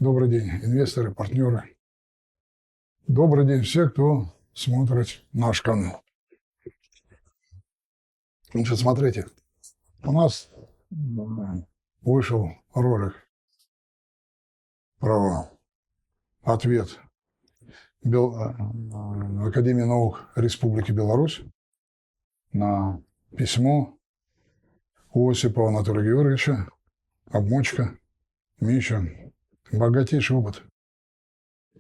Добрый день, инвесторы, партнеры. Добрый день все, кто смотрит наш канал. Значит, смотрите, у нас вышел ролик про ответ Академии наук Республики Беларусь на письмо Осипова Анатолия Георгиевича, обмочка, Мича, богатейший опыт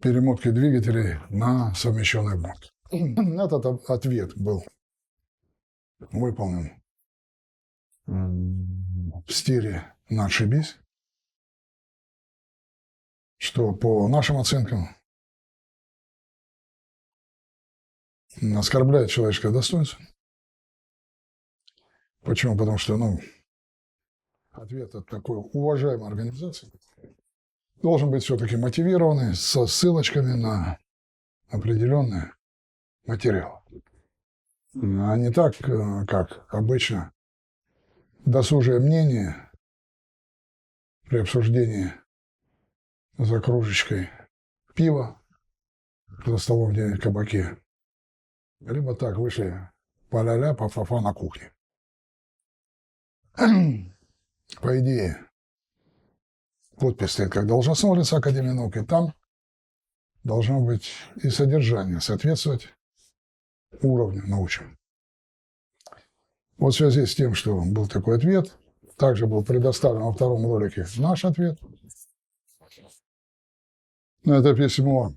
перемотки двигателей на совмещенный обмотки. Этот ответ был выполнен в стиле «не отшибись», что по нашим оценкам оскорбляет человеческое достоинство. Почему? Потому что, ответ от такой уважаемой организации должен быть все-таки мотивированный, со ссылочками на определенные материалы. А не так, как обычно, досужее мнение при обсуждении за кружечкой пива за столом где-нибудь в кабаке. Либо так вышли па-ля-ля, па-фа-фа на кухне. По идее, подпись стоит как должностного лица Академии наук, и там должно быть и содержание соответствовать уровню научному. Вот в связи с тем, что был такой ответ, также был предоставлен во втором ролике наш ответ на это письмо,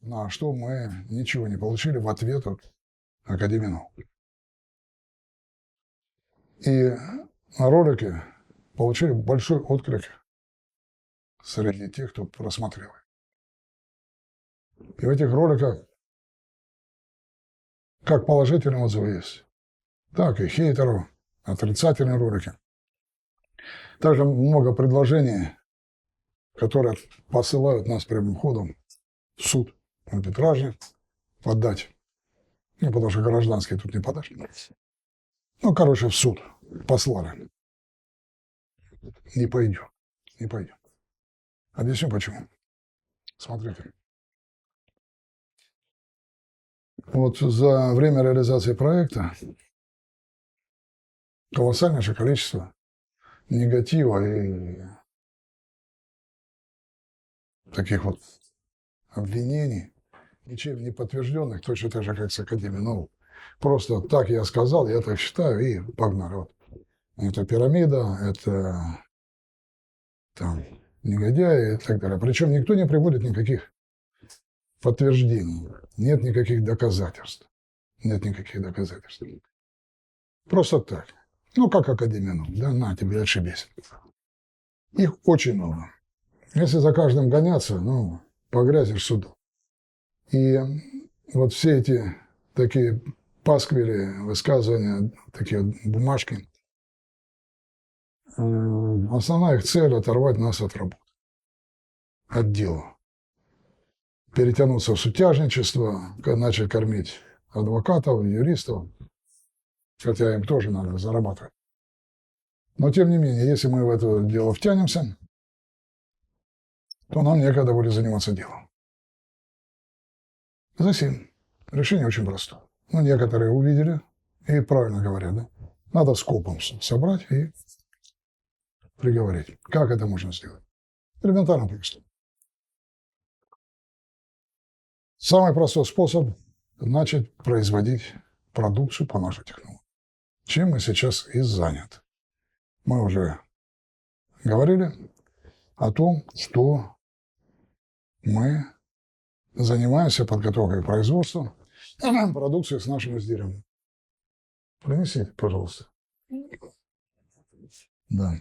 на что мы ничего не получили в ответ от Академии наук. И на ролике получили большой отклик среди тех, кто просмотрел. И в этих роликах как положительные отзывы есть, так и хейтеров, отрицательные ролики. Также много предложений, которые посылают нас прямым ходом в суд арбитражный подать. Потому что гражданский тут не подашь. В суд послали. Не пойдем. Не пойдем. Объясню почему. Смотрите. Вот за время реализации проекта колоссальнейшее количество негатива и таких вот обвинений, ничем не подтвержденных, точно так же, как с Академией наук. Просто так я сказал, я так считаю, и погнали. Вот. Это пирамида, это там негодяи и так далее. Причем никто не приводит никаких подтверждений, нет никаких доказательств. Нет никаких доказательств. Просто так. Как Академия наук, да, на тебе, отшибись. Их очень много. Если за каждым гоняться, погрязешь в суду. И вот все эти такие пасквили, высказывания, такие бумажки, основная их цель – оторвать нас от работы, от дела. Перетянуться в сутяжничество, начать кормить адвокатов, юристов, хотя им тоже надо зарабатывать. Но тем не менее, если мы в это дело втянемся, то нам некогда будет заниматься делом. Затем решение очень простое. Некоторые увидели и правильно говорят, да? Надо скопом собрать и приговорить. Как это можно сделать? Элементарно просто. Самый простой способ – начать производить продукцию по нашей технологии. Чем мы сейчас и заняты. Мы уже говорили о том, что мы занимаемся подготовкой к производству продукции с нашим изделием. Принесите, пожалуйста. Да.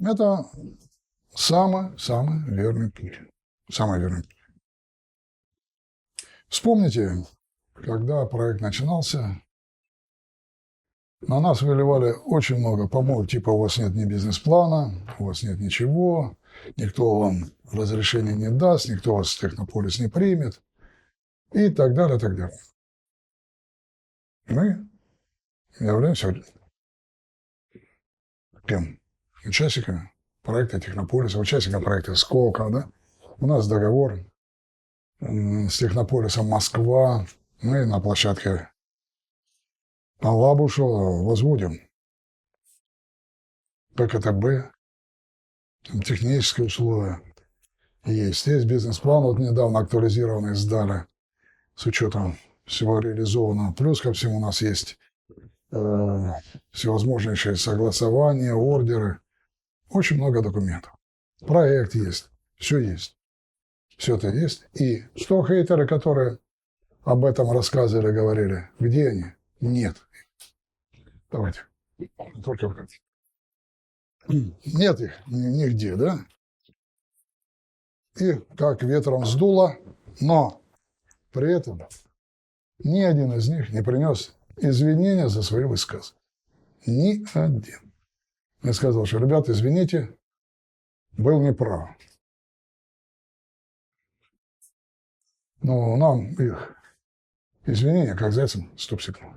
Это самый верный путь. Самый верный путь. Вспомните, когда проект начинался, на нас выливали очень много помоек, типа у вас нет ни бизнес-плана, у вас нет ничего, никто вам разрешения не даст, никто вас в Технополис не примет и так далее, так далее. Мы являемся участниками проекта Технополиса, участником проекта Сколково, да? У нас договор с Технополисом Москва. Мы на площадке Алабушева возводим ПКТБ, там технические условия есть. Есть бизнес-план, вот недавно актуализированный сдали с учетом всего реализованного. Плюс ко всему у нас есть всевозможнейшие согласования, ордеры. Очень много документов. Проект есть, все есть. Все это есть. И что хейтеры, которые об этом рассказывали, говорили, где они? Нет. Давайте. Только нет их нигде, да? И как ветром сдуло, но при этом ни один из них не принес извинения за свои высказывания. Ни один. Я сказал, что, ребята, извините, был неправ. Но нам их извинения, как зайцем, стоп-сигнал.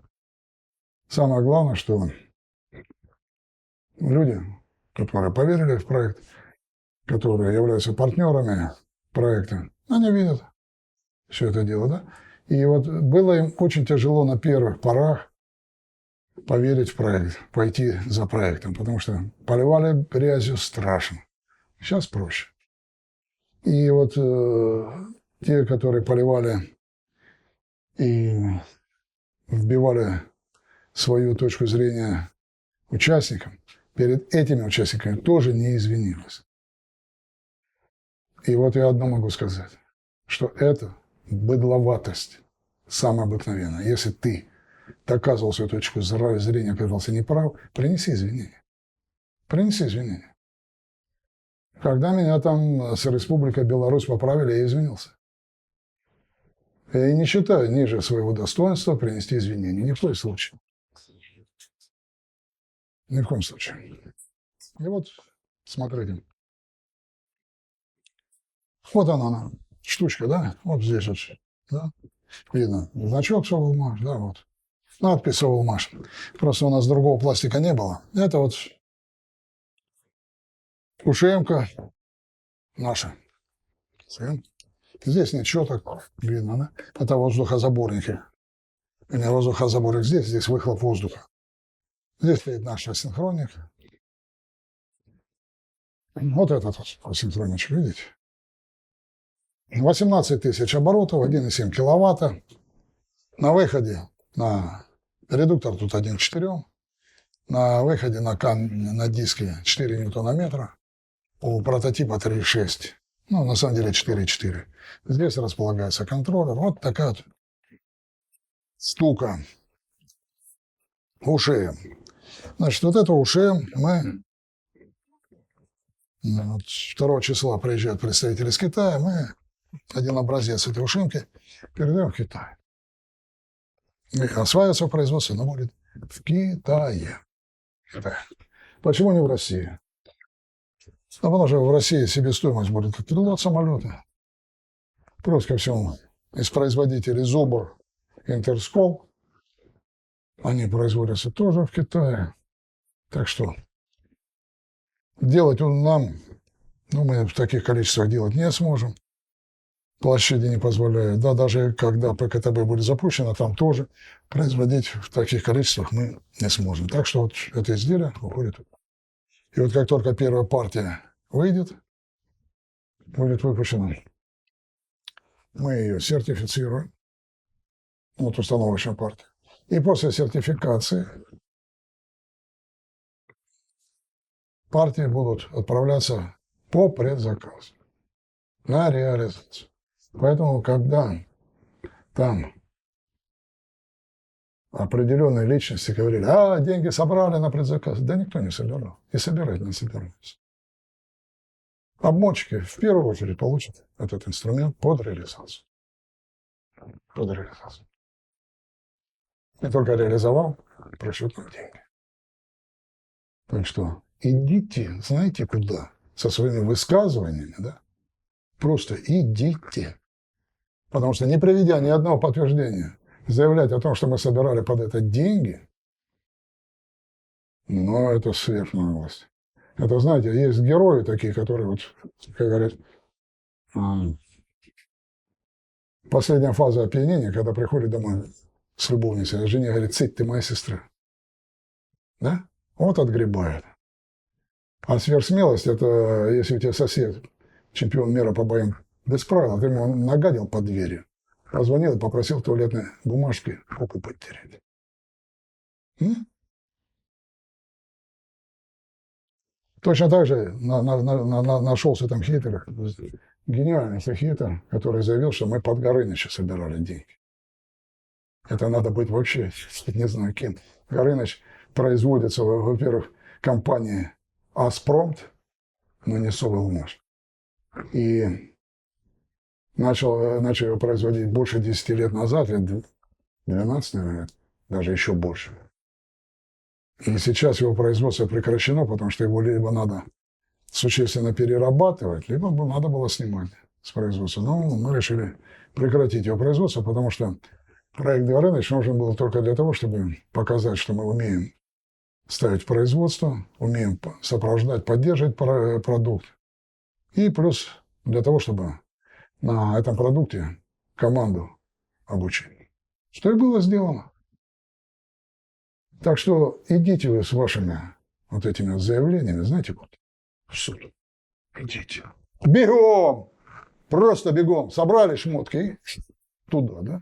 Самое главное, что люди, которые поверили в проект, которые являются партнерами проекта, они видят все это дело, да? И вот было им очень тяжело на первых порах поверить в проект, пойти за проектом, потому что поливали грязью страшно. Сейчас проще. И вот те, которые поливали и вбивали свою точку зрения участникам, перед этими участниками тоже не извинилась. И вот я одно могу сказать, что это быдловатость самая обыкновенная. Если ты доказывал свою точку зрения, оказался неправ, принеси извинения. Принеси извинения. Когда меня там с Республикой Беларусь поправили, я извинился. Я не считаю ниже своего достоинства принести извинения. Ни в коем случае. Ни в коем случае. И вот, смотрите. Вот она, штучка, да? Вот здесь вот, да? Видно, значок Соволмаш, да, вот. Надпись Соволмаш. Просто у нас другого пластика не было. Это вот ушемка наша. Здесь ничего так видно, да? Это воздухозаборники. Не воздухозаборник здесь выхлоп воздуха. Здесь стоит наш асинхроник. Вот этот вот асинхроничек, видите? 18 тысяч оборотов, 1,7 киловатта. На выходе на редуктор тут 1 к 4. На выходе на диске 4 ньютона-метра. У прототипа 3,6. Ну, на самом деле 4,4. Здесь располагается контроллер. Вот такая вот штука. УШМ. Значит, вот эту УШМ мы... Вот 2 числа приезжают представители из Китая. Мы один образец этой ушимки передаем в Китай. И осваивается в производстве, но будет в Китае. Почему не в России? Ну, потому что в России себестоимость будет как пилот самолета. Просто ко всему. Из производителей Зубр, Интерскол. Они производятся тоже в Китае. Так что делать нам, ну, мы в таких количествах делать не сможем. Площади не позволяют. Да, даже когда ПКТБ будет запущено, там тоже производить в таких количествах мы не сможем. Так что вот это изделие уходит. И вот как только первая партия выйдет, будет выпущена, мы ее сертифицируем. Вот установочная партия. И после сертификации партии будут отправляться по предзаказу на реализацию. Поэтому, когда там определенные личности говорили, деньги собрали на предзаказ, да никто не собирал. И собирать не собирался. Обмотчики в первую очередь получат этот инструмент под реализацию. Под реализацию. И только реализовал, пришлют нам деньги. Так что идите, знаете куда, со своими высказываниями, да? Просто идите. Потому что не приведя ни одного подтверждения, заявлять о том, что мы собирали под это деньги, ну, это сверхнаглость. Это, знаете, есть герои такие, которые, вот, как говорят, последняя фаза опьянения, когда приходит домой с любовницей, а жене говорит: «Цыть, ты моя сестра». Да? Вот отгребает. А сверхсмелость – это если у тебя сосед, чемпион мира по боям без правил, ты ему нагадил под дверью, позвонил и попросил туалетной бумажки руку подтереть. Точно так же нашелся там хитр, гениальный хитр, который заявил, что мы под Горыныча собирали деньги. Это надо быть вообще, не знаю кем. Горыныч производится, во-первых, компанией «Аспромт», но не «Совелмаш». И начал его производить больше 10 лет назад, лет 12, наверное, даже еще больше. И сейчас его производство прекращено, потому что его либо надо существенно перерабатывать, либо надо было снимать с производства. Но мы решили прекратить его производство, потому что проект Горыныч нужен был только для того, чтобы показать, что мы умеем ставить производство, умеем сопровождать, поддерживать продукт. И плюс для того, чтобы на этом продукте команду обучить. Что и было сделано. Так что идите вы с вашими вот этими заявлениями, знаете, вот, в суд. Идите. Бегом! Просто бегом. Собрали шмотки и туда, да?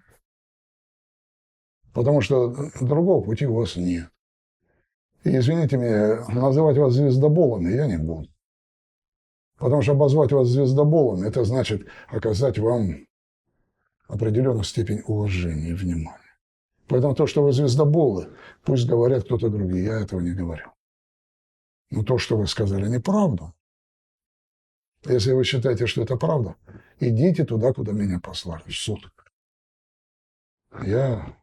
Потому что другого пути у вас нет. И, извините меня, называть вас звездоболами я не буду. Потому что обозвать вас звездоболами – это значит оказать вам определенную степень уважения и внимания. Поэтому то, что вы звездоболы, пусть говорят кто-то другие, я этого не говорю. Но то, что вы сказали, неправду. Если вы считаете, что это правда, идите туда, куда меня послали, в суд. Я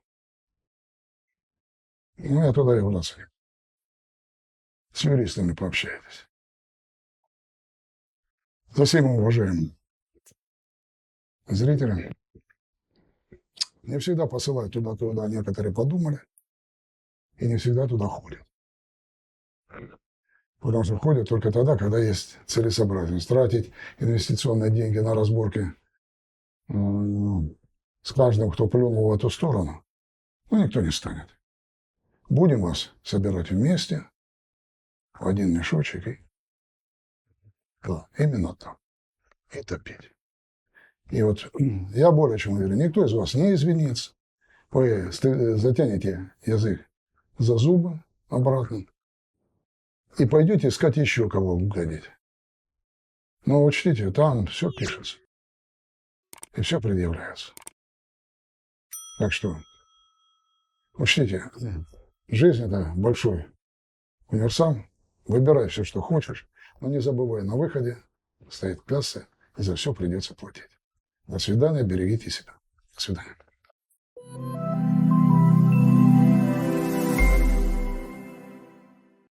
туда и у нас. С юристами пообщайтесь. За всем уважаемым зрителям. Не всегда посылают туда, куда некоторые подумали, и не всегда туда ходят. Потому что ходят только тогда, когда есть целесообразность. Тратить инвестиционные деньги на разборки с каждым, кто плюнул в эту сторону, никто не станет. Будем вас собирать вместе, в один мешочек, и да, именно так, и топить. И вот я более чем уверен, никто из вас не извинится. Вы затянете язык за зубы обратно и пойдете искать еще кого угодить. Но учтите, там все пишется и все предъявляется. Так что учтите, жизнь – это большой универсам. Выбирай все, что хочешь, но не забывай, на выходе стоит касса, и за все придется платить. До свидания, берегите себя. До свидания.